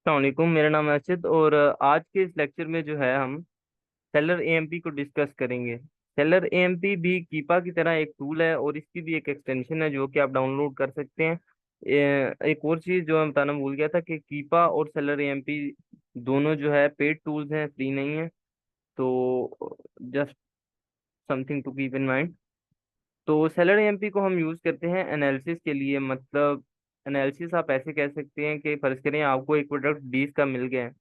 अस्सलामुअलैकुम। मेरा नाम है अर्शिद और आज के इस लेक्चर में जो है हम सेलर एएमपी को डिस्कस करेंगे। सेलर एएमपी भी कीपा की तरह एक टूल है और इसकी भी एक एक्सटेंशन है जो कि आप डाउनलोड कर सकते हैं। एक और चीज़ जो मैं बताना भूल गया था कि कीपा और सेलर एएमपी दोनों जो है पेड टूल्स हैं, फ्री नहीं है। तो just something to keep in mind. तो सेलर एएमपी को हम यूज़ करते हैं एनालिसिस के लिए। मतलब एनालिसिस आप ऐसे कह सकते हैं कि फर्ज करें आपको एक प्रोडक्ट 20 का मिल गया है।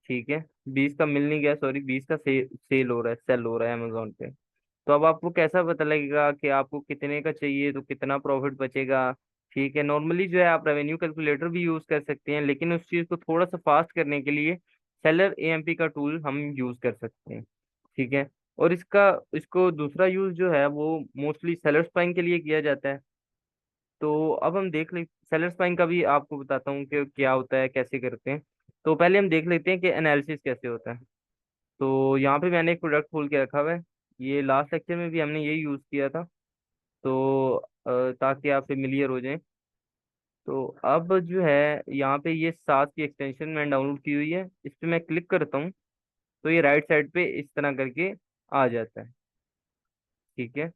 ठीक है, 20 का मिल नहीं गया, सॉरी, 20 का सेल हो रहा है, सेल हो रहा है अमेजोन पे। तो अब आपको कैसा पता लगेगा कि आपको कितने का चाहिए, तो कितना प्रॉफिट बचेगा। ठीक है, नॉर्मली जो है आप रेवेन्यू कैलकुलेटर भी यूज कर सकते हैं, लेकिन उस चीज को थोड़ा सा फास्ट करने के लिए सेलर एएमपी का टूल हम यूज कर सकते हैं। ठीक है। और इसको दूसरा यूज जो है वो मोस्टली सेलर स्पाइंग के लिए किया जाता है। तो अब हम देख ले, सेलर स्पाइंग का भी आपको बताता हूँ कि क्या होता है, कैसे करते हैं। तो पहले हम देख लेते हैं कि एनालिसिस कैसे होता है। तो यहाँ पे मैंने एक प्रोडक्ट खोल के रखा हुआ है। ये लास्ट लेक्चर में भी हमने यही यूज़ किया था। तो ताकि आप फेमिलियर हो जाएं। तो अब जो है यहाँ पे ये साथ की एक्सटेंशन मैंने डाउनलोड की हुई है, इस पे मैं क्लिक करता हूँ तो ये राइट साइड पे इस तरह करके आ जाता है। ठीक है।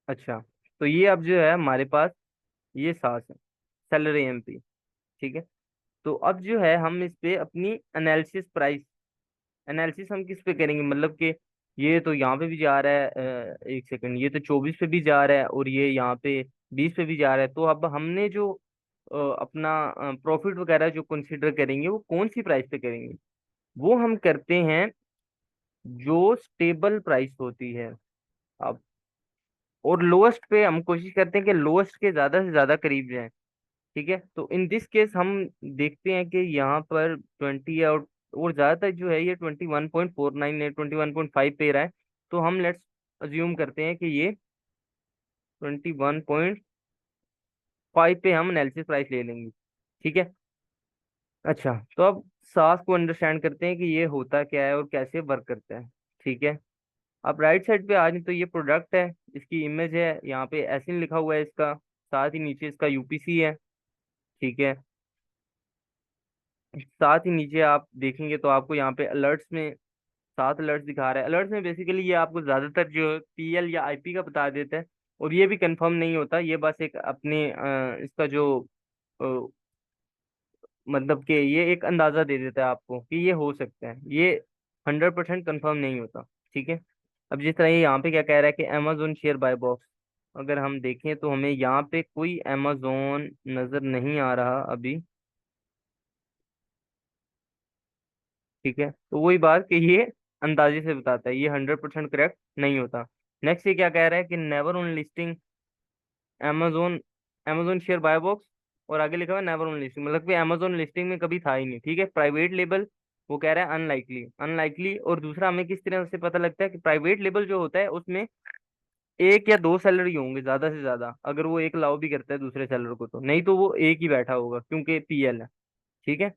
अच्छा, तो ये अब जो है हमारे पास ये साथ है, सैलरी एमपी। ठीक है। तो अब जो है हम इस पे अपनी एनालिसिस प्राइस, एनालिसिस हम किस पे करेंगे, मतलब कि ये तो यहाँ पे भी जा रहा है, एक सेकंड, ये तो 24 पे भी जा रहा है और ये यहाँ पे 20 पे भी जा रहा है। तो अब हमने जो अपना प्रॉफिट वगैरह जो कंसीडर करेंगे वो कौन सी प्राइस पे करेंगे, वो हम करते हैं जो स्टेबल प्राइस होती है। अब और लोएस्ट पे हम कोशिश करते हैं कि लोएस्ट के ज्यादा से ज्यादा करीब जाए। ठीक है। तो इन दिस केस हम देखते हैं कि यहाँ पर 20 और ज्यादातर जो है ये 21.49 है, 21.5 पे रहा है। तो हम लेट्स अज्यूम करते हैं कि ये 21.5 पे हम एनालिसिस प्राइस ले लेंगे। ठीक है। अच्छा, तो अब सास को अंडरस्टैंड करते हैं कि ये होता क्या है और कैसे वर्क करता है। ठीक है। अब राइट साइड पे आ जाए तो ये प्रोडक्ट है, इसकी इमेज है, यहाँ पे एसिन लिखा हुआ है इसका, साथ ही नीचे इसका यूपीसी है। ठीक है। साथ ही नीचे आप देखेंगे तो आपको यहाँ पे अलर्ट्स में 7 अलर्ट्स दिखा रहा है। अलर्ट्स में बेसिकली ये आपको ज्यादातर जो पीएल या आईपी का बता देता है, और ये भी कंफर्म नहीं होता, ये बस एक अपने इसका जो अ, मतलब कि ये एक अंदाजा दे देता है आपको कि ये हो सकता है, ये 100% कंफर्म नहीं होता। ठीक है। अब जिस तरह ये यहाँ पे क्या कह रहा है कि अमेजोन शेयर बाय बॉक्स, अगर हम देखें तो हमें यहाँ पे कोई अमेजोन नजर नहीं आ रहा अभी। ठीक है, तो वही बात कि ये अंदाजे से बताता है, ये 100% करेक्ट नहीं होता। नेक्स्ट ये क्या कह रहा है कि never on listing amazon amazon share buy box, और आगे लिखा हुआ है नेवर ऑन लिस्टिंग, मतलब कि amazon लिस्टिंग में कभी था ही नहीं। ठीक है। प्राइवेट लेबल वो कह रहा है अनलाइकली, अनलाइकली। और दूसरा हमें किस तरह से पता लगता है कि प्राइवेट लेबल जो होता है उसमें एक या दो सेलर ही होंगे ज्यादा से ज्यादा, अगर वो एक अलाउ भी करता है दूसरे सेलर को, तो नहीं तो वो एक ही बैठा होगा क्योंकि पीएल है। ठीक है।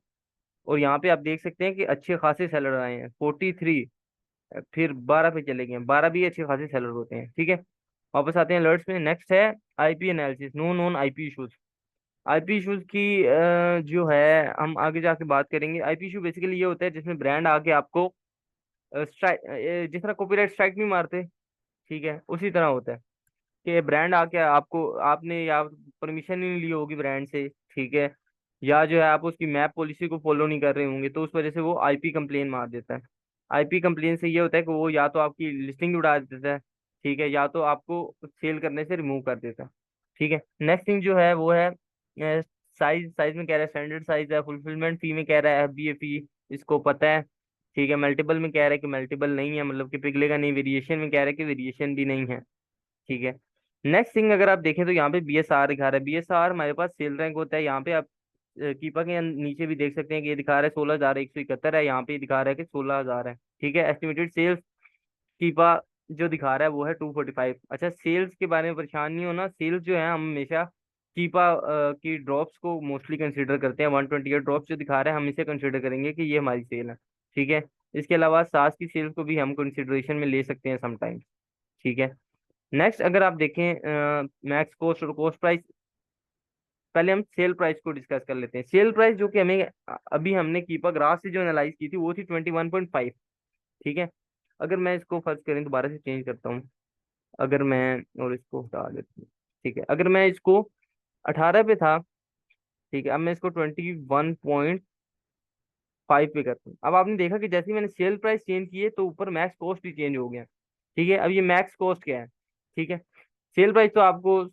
और यहाँ पे आप देख सकते हैं कि अच्छे खासे सेलर आए हैं, 43, फिर 12 पे चले गए, 12 भी अच्छे खासे सेलर होते हैं। ठीक है। वापस आते हैं अलर्ट्स में। नेक्स्ट है IP analysis, no known IP issues. IP issues की जो है हम आगे जाके बात करेंगे। आईपी इशू बेसिकली ये होता है जिसमें ब्रांड आके आपको स्ट्राइक, जिस तरह कॉपीराइट स्ट्राइक नहीं मारते, ठीक है, उसी तरह होता है कि ब्रांड आके आपको, आपने या परमिशन नहीं ली होगी ब्रांड से, ठीक है, या जो है आप उसकी मैप पॉलिसी को फॉलो नहीं कर रहे होंगे, तो उस वजह से वो आईपी कंप्लेन मार देता है। आईपी कंप्लेन से ये होता है कि वो या तो आपकी लिस्टिंग उड़ा देता है, ठीक है, या तो आपको सेल करने से रिमूव कर देता है। ठीक है। नेक्स्ट थिंग जो है वो है साइज। साइज में कह रहा है स्टैंडर्ड साइज है। फुलफिलमेंट फी में कह रहा है एफबीए फी, इसको पता है। ठीक है। मल्टीपल में कह रहा है कि मल्टीपल नहीं है, मतलब कि पिघलेगा नहीं। वेरिएशन में कह रहा है कि वेरिएशन भी नहीं है। ठीक है। नेक्स्ट थिंग अगर आप देखें तो यहाँ पे बीएसआर दिखा रहा है। बीएसआर हमारे पास सेल रैंक होता है। यहाँ पे आप कीपर के नीचे भी देख सकते हैं कि ये दिखा रहा है 16,171 है, यहाँ पे दिखा रहा है कि 16,000 है। ठीक है। एस्टिमेटेड सेल्स कीपा जो दिखा रहा है वो है 245। अच्छा, सेल्स के बारे में परेशान नहीं होना, सेल्स जो है हम हमेशा कीपा की ड्रॉप्स को मोस्टली कंसीडर करते हैं। 128 ड्रॉप्स जो दिखा रहा है हम इसे कंसीडर करेंगे कि ये हमारी सेल है। ठीक है। इसके अलावा सास की सेल्स को भी हम कंसिडरेशन में ले सकते हैं समटाइम्स। ठीक है। नेक्स्ट अगर आप देखें मैक्स कॉस्ट और कॉस्ट प्राइस, पहले हम सेल प्राइस को डिस्कस कर लेते हैं। सेल प्राइस जो कि हमें अभी हमने कीपा ग्राफ से जो एनालाइज की थी वो थी 21.5। ठीक है, अगर मैं इसको फर्स्ट करें, दोबारा से चेंज करता हूँ, अगर मैं और इसको हटा देता हूँ। ठीक है, अगर मैं इसको 18 पे था, ठीक है, अब मैं इसको 21.5 पे करता हूँ। अब आपने देखा कि जैसे ही मैंने सेल प्राइस चेंज किए तो ऊपर मैक्स कॉस्ट भी चेंज हो गया। ठीक है, अब ये मैक्स कॉस्ट क्या है? ठीक है, सेल प्राइस तो आपको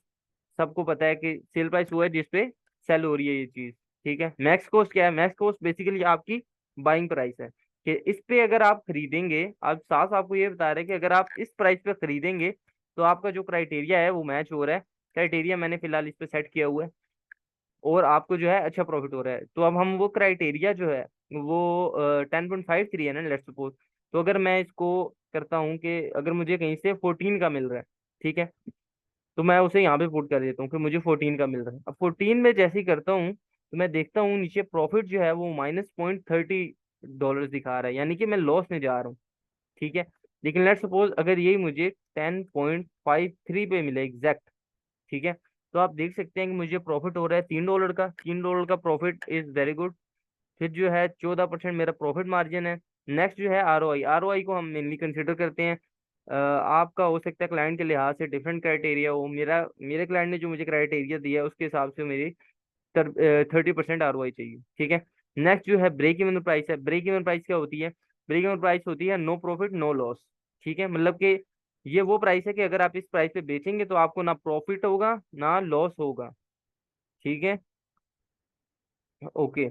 सबको पता है कि सेल प्राइस वो है जिसपे सेल हो रही है ये चीज। ठीक है, मैक्स कॉस्ट क्या है? मैक्स कॉस्ट बेसिकली आपकी बाइंग प्राइस है, कि इस पे अगर आप खरीदेंगे, आप साफ आपको ये बता रहे हैं कि अगर आप इस प्राइस पे खरीदेंगे तो आपका जो क्राइटेरिया है वो मैच हो रहा है। क्राइटेरिया मैंने फिलहाल इस पे सेट किया हुआ है और आपको जो है अच्छा प्रॉफिट हो रहा है। तो अब हम वो क्राइटेरिया जो है वो 10.53 है ना, लेट्स सपोज। तो अगर मैं इसको करता हूँ कि अगर मुझे कहीं से 14 का मिल रहा है, ठीक है, तो मैं उसे यहाँ पे पुट कर देता हूँ कि मुझे 14 का मिल रहा है। अब 14 में जैसे ही करता हूँ तो मैं देखता हूँ नीचे प्रॉफिट जो है वो -0.30 डॉलर दिखा रहा है, यानी कि मैं लॉस में जा रहा हूँ। ठीक है, लेकिन लेट्स सपोज अगर यही मुझे 10.53 पे मिले एग्जैक्ट, ठीक है, तो आप देख सकते हैं कि मुझे प्रॉफिट हो रहा है $3 का। $3 का प्रॉफिट इज वेरी गुड। फिर जो है 14% मेरा प्रॉफिट मार्जिन है। नेक्स्ट जो है आरओआई। आरओआई को हम मेनली कंसिडर करते हैं। आपका हो सकता है क्लाइंट के लिहाज से डिफरेंट क्राइटेरिया हो। मेरे क्लाइंट ने जो मुझे क्राइटेरिया दिया है उसके हिसाब से मेरी 30% आरओआई चाहिए। ठीक है, नेक्स्ट जो है ब्रेक इवन प्राइस है। ब्रेक इवन प्राइस क्या होती है? ब्रेक इवन प्राइस होती है नो प्रॉफिट नो लॉस। ठीक है, मतलब कि ये वो प्राइस है कि अगर आप इस प्राइस पे बेचेंगे तो आपको ना प्रॉफिट होगा ना लॉस होगा। ठीक है, ओके।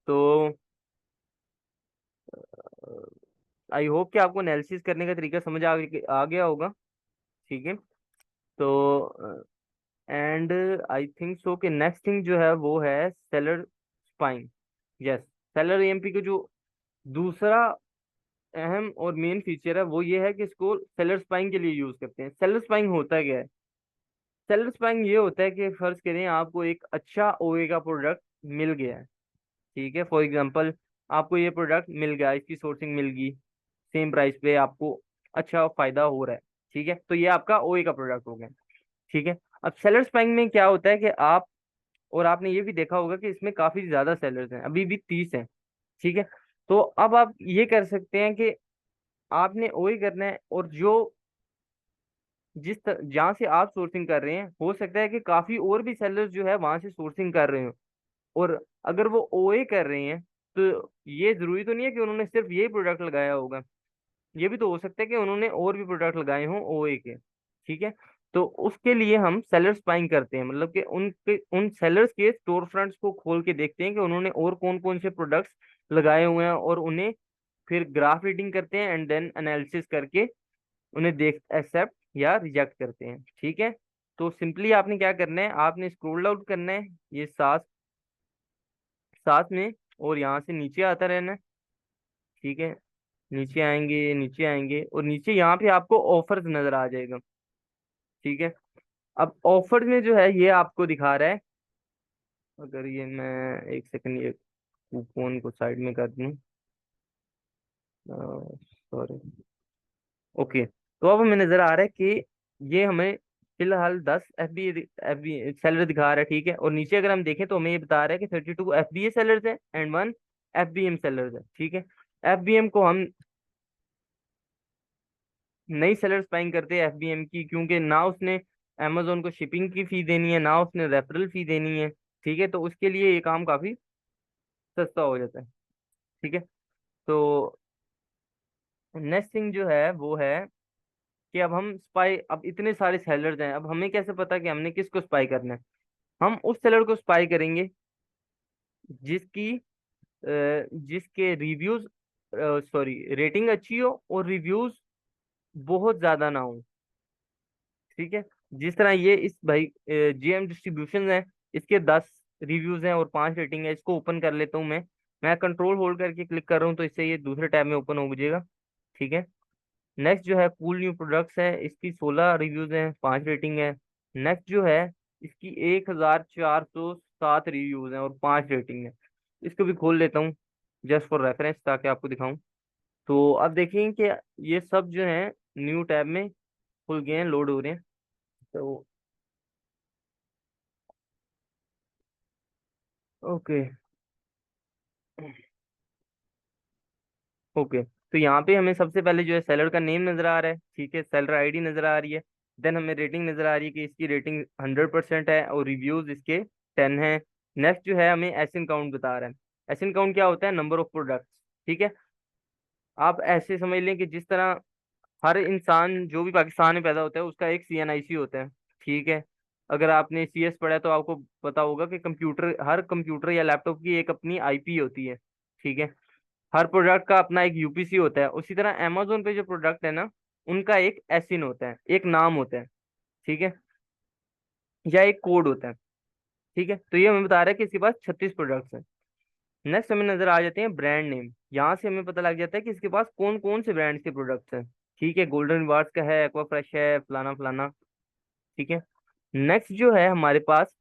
तो आई होप कि आपको एनालिसिस करने का तरीका समझ आ गया होगा। ठीक है, तो एंड आई थिंक सो कि नेक्स्ट थिंग जो है वो है seller spying. Yes, seller EMP का जो दूसरा अहम और मेन फीचर है वो ये है कि इसको सेलर स्पाइंग के लिए यूज करते हैं। सेलर स्पाइंग होता क्या है? सेलर स्पाइंग ये होता है कि फर्ज करें आपको एक अच्छा ओए का प्रोडक्ट मिल गया है। ठीक है, फॉर एग्जांपल आपको ये प्रोडक्ट मिल गया, इसकी सोर्सिंग मिल गई, सेम प्राइस पे आपको अच्छा फायदा हो रहा है। ठीक है, तो ये आपका ओए का प्रोडक्ट हो गया। ठीक है, अब सेलर्स बाइंग में क्या होता है कि आप, और आपने ये भी देखा होगा कि इसमें काफी ज्यादा सेलर्स हैं, अभी भी 30 हैं। ठीक है, तो अब आप ये कर सकते हैं कि आपने ओए करना है, और जो जहाँ से आप सोर्सिंग कर रहे हैं हो सकता है कि काफी और भी सेलर्स जो है वहां से सोर्सिंग कर रहे हो। और अगर वो ओए कर रहे हैं तो ये जरूरी तो नहीं है कि उन्होंने सिर्फ यही प्रोडक्ट लगाया होगा। ये भी तो हो सकता है कि उन्होंने और भी प्रोडक्ट लगाए हों ओए के। ठीक है, तो उसके लिए हम सेलर्स बाइंग करते हैं, मतलब कि उनके उन सेलर्स के स्टोर फ्रंट्स को खोल के देखते हैं कि उन्होंने और कौन कौन से प्रोडक्ट्स लगाए हुए हैं, और उन्हें फिर ग्राफ रीडिंग करते हैं एंड देन एनालिसिस करके उन्हें देख एक्सेप्ट या रिजेक्ट करते हैं। ठीक है, तो सिंपली आपने क्या करना है, आपने स्क्रॉल आउट करना है ये साथ साथ में, और यहाँ से नीचे आता रहना है। ठीक है, नीचे आएंगे नीचे आएंगे और नीचे यहाँ पे आपको ऑफर्स नजर आ जाएगा। ठीक है, अब ऑफर में जो है ये आपको दिखा रहा है, अगर ये मैं एक सेकंड ये कूपन को साइड में कर दूं, सॉरी, ओके। तो अब हमें नजर आ रहा है कि ये हमें फिलहाल 10 एफ बी सेलर दिखा रहा है। ठीक है, और नीचे अगर हम देखें तो हमें ये बता रहा है कि 32 एफ बी ए सेलर्स है and 1 F B M sellers है। ठीक है, एफ बी एम को हम नई सेलर्स बाइंग करते हैं एफबीएम की, क्योंकि ना उसने अमेजोन को शिपिंग की फी देनी है ना उसने रेफरल फी देनी है। ठीक है, तो उसके लिए ये काम काफी सस्ता हो जाता है। ठीक है, तो नेक्स्ट थिंग जो है वो है कि अब हम स्पाई, अब इतने सारे सेलर्स हैं, अब हमें कैसे पता कि हमने किसको स्पाई करना है? हम उस सेलर को स्पाई करेंगे जिसकी जिसके रिव्यूज, सॉरी, रेटिंग अच्छी हो और रिव्यूज बहुत ज्यादा ना हो। ठीक है, जिस तरह ये इस भाई जीएम डिस्ट्रीब्यूशन है, इसके 10 रिव्यूज हैं और 5 रेटिंग है। इसको ओपन कर लेता हूँ मैं कंट्रोल होल्ड करके क्लिक कर रहा हूँ तो इससे ये दूसरे टैब में ओपन हो जाएगा। ठीक है, नेक्स्ट जो है कूल न्यू प्रोडक्ट्स है, इसकी 16 रिव्यूज हैं, 5 रेटिंग है। नेक्स्ट जो है इसकी 1407 रिव्यूज हैं और 5 रेटिंग है। इसको भी खोल लेता हूँ जस्ट फॉर रेफरेंस ताकि आपको दिखाऊं। तो अब देखें कि ये सब जो है न्यू टैब में खुल गए हैं, लोड हो रहे हैं। तो ओके। ओके, तो यहाँ पे हमें सबसे पहले जो है सेलर का नेम नजर आ रहा है, ठीक है, सेलर आईडी नजर आ रही है। देन हमें रेटिंग नजर आ रही है कि इसकी रेटिंग 100% है और रिव्यूज इसके 10 हैं। नेक्स्ट जो है हमें एसिन काउंट बता रहा है। एसिन काउंट क्या होता है? Number of products. ठीक है, आप ऐसे समझ लें कि जिस तरह हर इंसान जो भी पाकिस्तान में पैदा होता है उसका एक CNIC होता है। ठीक है, अगर आपने CS पढ़ा है तो आपको पता होगा कि कंप्यूटर, हर कंप्यूटर या लैपटॉप की एक अपनी IP होती है। ठीक है, हर प्रोडक्ट का अपना एक UPC होता है। उसी तरह अमेजोन पे जो प्रोडक्ट है ना, उनका एक एसिन होता है, एक नाम होता है। ठीक है, या एक कोड होता है। ठीक है, तो ये हमें बता रहा है कि इसके पास 36 प्रोडक्ट्स हैं। नेक्स्ट हमें नजर आ जाते हैं ब्रांड नेम। यहाँ से हमें पता लग जाता है कि इसके पास कौन कौन से ब्रांड्स के प्रोडक्ट्स हैं। ठीक है, गोल्डन रिवार्ड्स का है, एक्वा फ्रेश है, फलाना फलाना। ठीक है, नेक्स्ट जो है हमारे पास,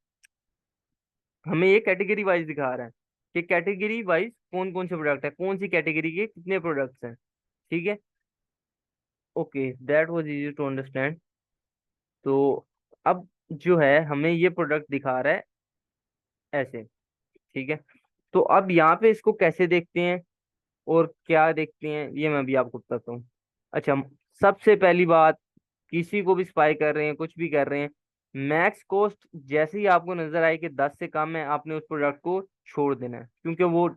हमें ये कैटेगरी वाइज दिखा रहा है कि कैटेगरी वाइज कौन कौन से प्रोडक्ट है, कौन सी कैटेगरी के कितने प्रोडक्ट्स हैं। ठीक है, okay, that was easy to understand. तो अब जो है हमें ये प्रोडक्ट दिखा रहा है ऐसे। ठीक है, तो अब यहाँ पे इसको कैसे देखते हैं और क्या देखते हैं ये मैं भी आपको बताता हूँ। अच्छा, सबसे पहली बात, किसी को भी स्पाई कर रहे हैं, कुछ भी कर रहे हैं, मैक्स कॉस्ट जैसे ही आपको नजर आए कि 10 से कम है, आपने उस प्रोडक्ट को छोड़ देना है, क्योंकि वो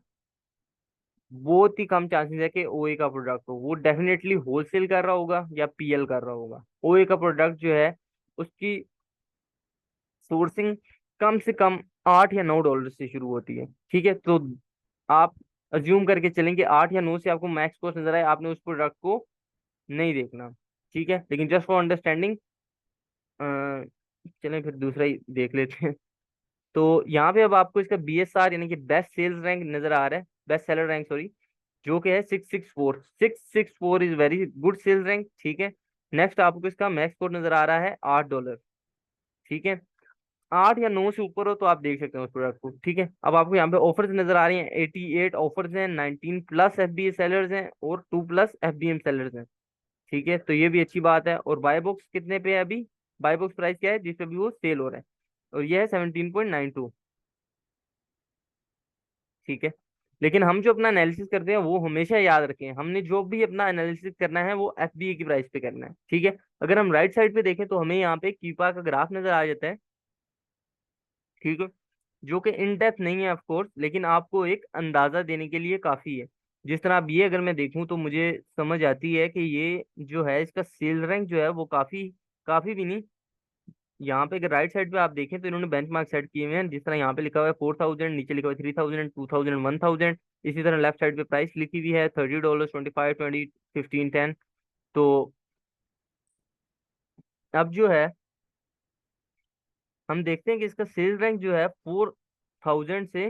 बहुत ही कम चांसेस है कि OA का प्रोडक्ट हो। वो डेफिनेटली होलसेल कर रहा होगा या PL कर रहा होगा। OA का प्रोडक्ट जो है उसकी सोर्सिंग कम से कम $8 या $9 से शुरू होती है। ठीक है, तो आप अज्यूम करके चलेंगे 8 या 9 से आपको मैक्स कॉस्ट नजर आए, आपने उस प्रोडक्ट को नहीं देखना। ठीक है, लेकिन जस्ट फॉर अंडरस्टैंडिंग चलें फिर दूसरा ही देख लेते हैं। तो यहाँ पे अब आपको इसका BSR यानी कि बेस्ट सेल्स रैंक नजर आ रहा है, बेस्ट सेलर रैंक सॉरी, जो कि है 664। Is very good sales rank. ठीक है, नेक्स्ट आपको इसका मैक्स कोड नजर आ रहा है $8। ठीक है, 8 या 9 से ऊपर हो तो आप देख सकते हैं उस प्रोडक्ट को। ठीक है, अब आपको यहाँ पे ऑफर्स नजर आ रही हैं, 88 ऑफर्स हैं, 19+ FBA सेलर्स हैं और 2+ FBM सेलर्स हैं। ठीक है, तो ये भी अच्छी बात है। और बाय बॉक्स कितने पे है अभी? बाय बॉक्स प्राइस क्या है जिस पे भी वो सेल हो रहा है? और ये है 17.92। ठीक है, लेकिन हम जो अपना एनालिसिस करते हैं वो हमेशा याद रखें, हमने जो भी अपना एनालिसिस करना है वो FBA की प्राइस पे करना है। ठीक है, अगर हम राइट साइड पे देखें तो हमें यहाँ पे कीपा का ग्राफ नजर आ जाता है। ठीक है, जो कि इन डेप्थ नहीं है ऑफ कोर्स, लेकिन आपको एक अंदाजा देने के लिए काफी है। जिस तरह अब ये अगर मैं देखूं तो मुझे समझ आती है कि ये जो है इसका सेल रैंक जो है वो काफी, काफी भी नहीं। यहाँ पे अगर राइट साइड पे आप देखें तो इन्होंने बेंचमार्क सेट किए हुए हैं, जिस तरह यहाँ पे लिखा हुआ है 4000, नीचे लिखा हुआ है 3000, 2000, 1000। इसी तरह लेफ्ट साइड पे प्राइस लिखी हुई है $30, 25, 20, 15, 10। तो अब जो है हम देखते हैं कि इसका सेल रैंक जो है 4000 से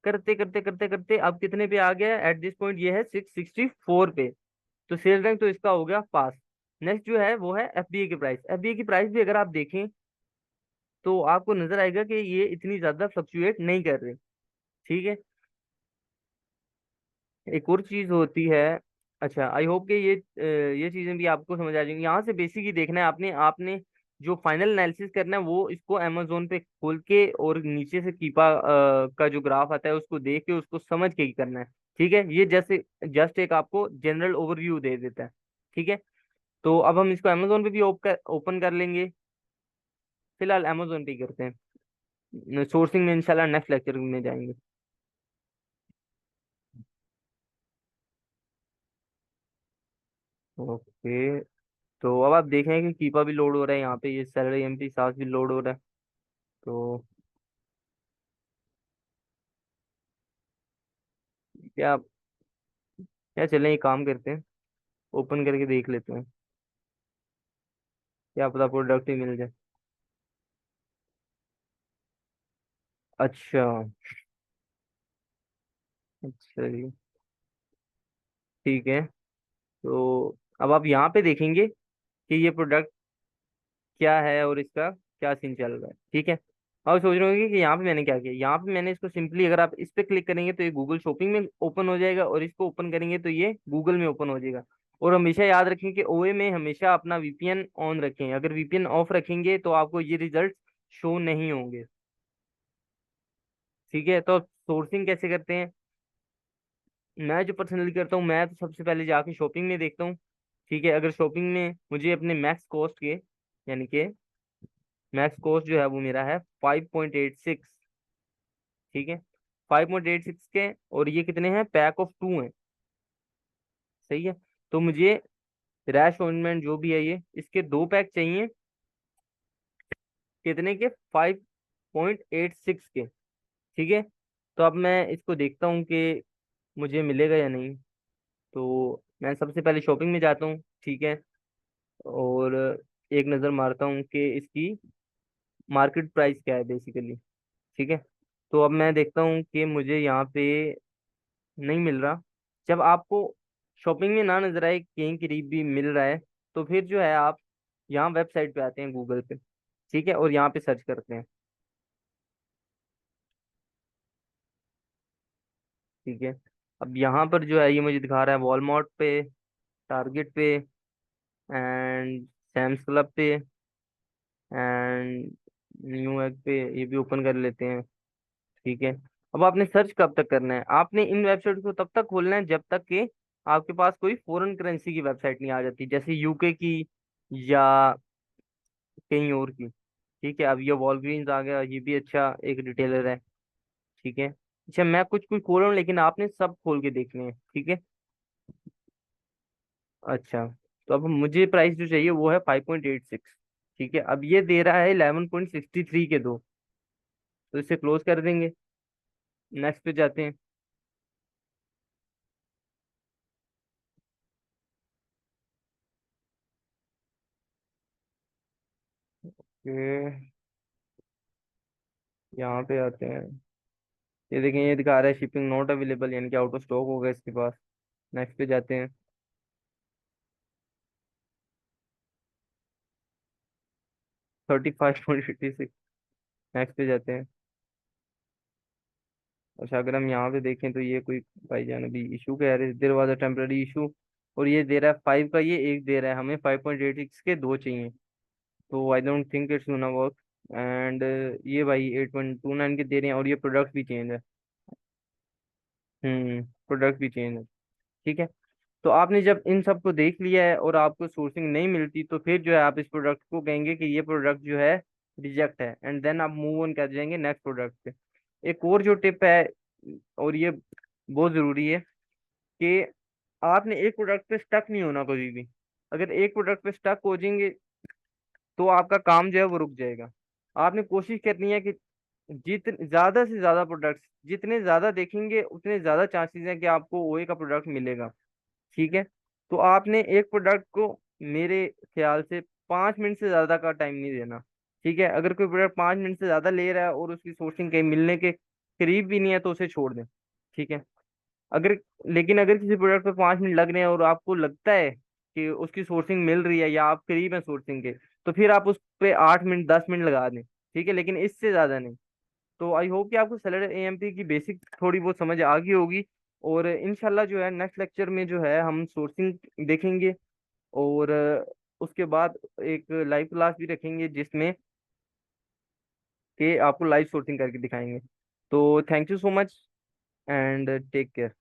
करते करते करते करते अब कितने पे आ गया है एट दिस पॉइंट? ये है 664 पे। तो सेल रैंक तो इसका हो गया पास। नेक्स्ट जो है वो है FBA की प्राइस। FBA की प्राइस भी अगर आप देखें तो आपको नजर आएगा कि ये इतनी ज्यादा फ्लक्चुएट नहीं कर रही। ठीक है, एक और चीज होती है। अच्छा, आई होप कि ये चीजें भी आपको समझ आ जाएंगी। यहाँ से बेसिक ही देखना है आपने आपने जो फाइनल एनालिसिस करना है वो इसको अमेजोन पे खोल के और नीचे से कीपा का जो ग्राफ आता है उसको देख के उसको समझ के ही करना है। ठीक है, ये जैसे जस्ट एक आपको जनरल ओवरव्यू दे देता है। ठीक है, तो अब हम इसको अमेजोन पे भी ओपन कर लेंगे। फिलहाल अमेजोन पे ही करते हैं, सोर्सिंग में इंशाल्लाह नेक्स्ट लेक्चर में जाएंगे। ओके, तो अब आप देखें कि कीपा भी लोड हो रहा है, यहाँ पे ये सैलरी MP साथ भी लोड हो रहा है। तो क्या क्या चलें, ये काम करते हैं, ओपन करके देख लेते हैं, क्या पता प्रोडक्ट ही मिल जाए। अच्छा, अच्छा जी, ठीक है। तो अब आप यहाँ पे देखेंगे कि ये प्रोडक्ट क्या है और इसका क्या सीन चल रहा है। ठीक है, और सोच रहे होंगे कि यहाँ पे मैंने क्या किया। यहाँ पे मैंने इसको सिंपली, अगर आप इस पे क्लिक करेंगे तो ये गूगल शॉपिंग में ओपन हो जाएगा, और इसको ओपन करेंगे तो ये गूगल में ओपन हो जाएगा। और हमेशा याद रखें कि OA में हमेशा अपना VPN ऑन रखें, अगर VPN ऑफ रखेंगे तो आपको ये रिजल्ट शो नहीं होंगे। ठीक है, तो सोर्सिंग कैसे करते हैं, मैं जो पर्सनली करता हूँ, मैं तो सबसे पहले जाके शॉपिंग में देखता हूँ। ठीक है, अगर शॉपिंग में मुझे अपने मैक्स कॉस्ट के, यानी कि मैक्स कॉस्ट जो है वो मेरा है 5.86। ठीक है, 5.86 के, और ये कितने हैं, पैक ऑफ टू हैं। सही है, तो मुझे रैश ऑइंटमेंट जो भी है ये, इसके दो पैक चाहिए। कितने के, 5.86 के। ठीक है, तो अब मैं इसको देखता हूँ कि मुझे मिलेगा या नहीं। तो मैं सबसे पहले शॉपिंग में जाता हूँ। ठीक है, और एक नज़र मारता हूँ कि इसकी मार्केट प्राइस क्या है बेसिकली। ठीक है, तो अब मैं देखता हूँ कि मुझे यहाँ पे नहीं मिल रहा। जब आपको शॉपिंग में ना नजर आए, कहीं करीब भी मिल रहा है, तो फिर जो है आप यहाँ वेबसाइट पे आते हैं, गूगल पे। ठीक है, और यहाँ पे सर्च करते हैं। ठीक है, अब यहाँ पर जो है ये मुझे दिखा रहा है वॉलमार्ट पे, टारगेट पे, एंड सैम्स क्लब पे, एंड न्यू एग पे। ये भी ओपन कर लेते हैं। ठीक है, अब आपने सर्च कब तक करना है, आपने इन वेबसाइट को तब तक खोलना है जब तक कि आपके पास कोई फॉरेन करेंसी की वेबसाइट नहीं आ जाती, जैसे यूके की या कहीं और की। ठीक है, अब ये वॉलग्रीन्स आ गया, ये भी अच्छा एक रिटेलर है। ठीक है, अच्छा मैं कुछ कुछ खोल रहा हूँ, लेकिन आपने सब खोल के देखने हैं। ठीक है, अच्छा, तो अब मुझे प्राइस जो चाहिए वो है 5.86। ठीक है, अब ये दे रहा है 11.63 के दो, तो इसे क्लोज कर देंगे। नेक्स्ट पे जाते हैं। ये यहाँ पे आते हैं, ये देखें, ये दिखा रहा है शिपिंग नॉट अवेलेबल, यानी कि आउट ऑफ स्टॉक होगा इसके पास। नेक्स्ट पे जाते हैं। 35.86। नेक्स्ट पे जाते हैं। अच्छा, अगर हम यहाँ पे देखें तो ये कोई भाईजान अभी इशू कह रहे, there was a temporary issue, और ये दे रहा है 5 का, ये एक दे रहा है, हमें 5.86 के दो चाहिए। तो I don't think it's gonna work. And ये भाई 8.29 के दे रहे हैं, और ये प्रोडक्ट भी चेंज है। प्रोडक्ट भी चेंज है। ठीक है, तो आपने जब इन सब को देख लिया है और आपको सोर्सिंग नहीं मिलती, तो फिर जो है आप इस प्रोडक्ट को कहेंगे कि ये प्रोडक्ट जो है रिजेक्ट है, एंड देन आप मूव ऑन कर जाएंगे नेक्स्ट प्रोडक्ट पे। एक और जो टिप है, और ये बहुत ज़रूरी है, कि आपने एक प्रोडक्ट पे स्टक नहीं होना कभी भी। अगर एक प्रोडक्ट पे स्टक हो जाएंगे, तो आपका काम जो है वो रुक जाएगा। आपने कोशिश करनी है कि ज्यादा से ज्यादा प्रोडक्ट्स, जितने ज्यादा देखेंगे उतने ज्यादा चांसेस हैं कि आपको ओए का प्रोडक्ट मिलेगा। ठीक है, तो आपने एक प्रोडक्ट को, मेरे ख्याल से, 5 मिनट से ज्यादा का टाइम नहीं देना। ठीक है, अगर कोई प्रोडक्ट 5 मिनट से ज्यादा ले रहा है और उसकी सोर्सिंग कहीं मिलने के करीब भी नहीं है, तो उसे छोड़ दें। ठीक है, अगर लेकिन अगर किसी प्रोडक्ट पे 5 मिनट लग रहे हैं और आपको लगता है कि उसकी सोर्सिंग मिल रही है या आप करीब हैं सोर्सिंग के, तो फिर आप उस पे 8 मिनट 10 मिनट लगा दें। ठीक है, लेकिन इससे ज्यादा नहीं। तो आई होप कि आपको सेलेड एएमपी की बेसिक थोड़ी बहुत समझ आ गई होगी। और इनशाला जो है नेक्स्ट लेक्चर में जो है हम सोर्सिंग देखेंगे, और उसके बाद एक लाइव क्लास भी रखेंगे जिसमें कि आपको लाइव सोर्सिंग करके दिखाएंगे। तो thank you so much, and take care.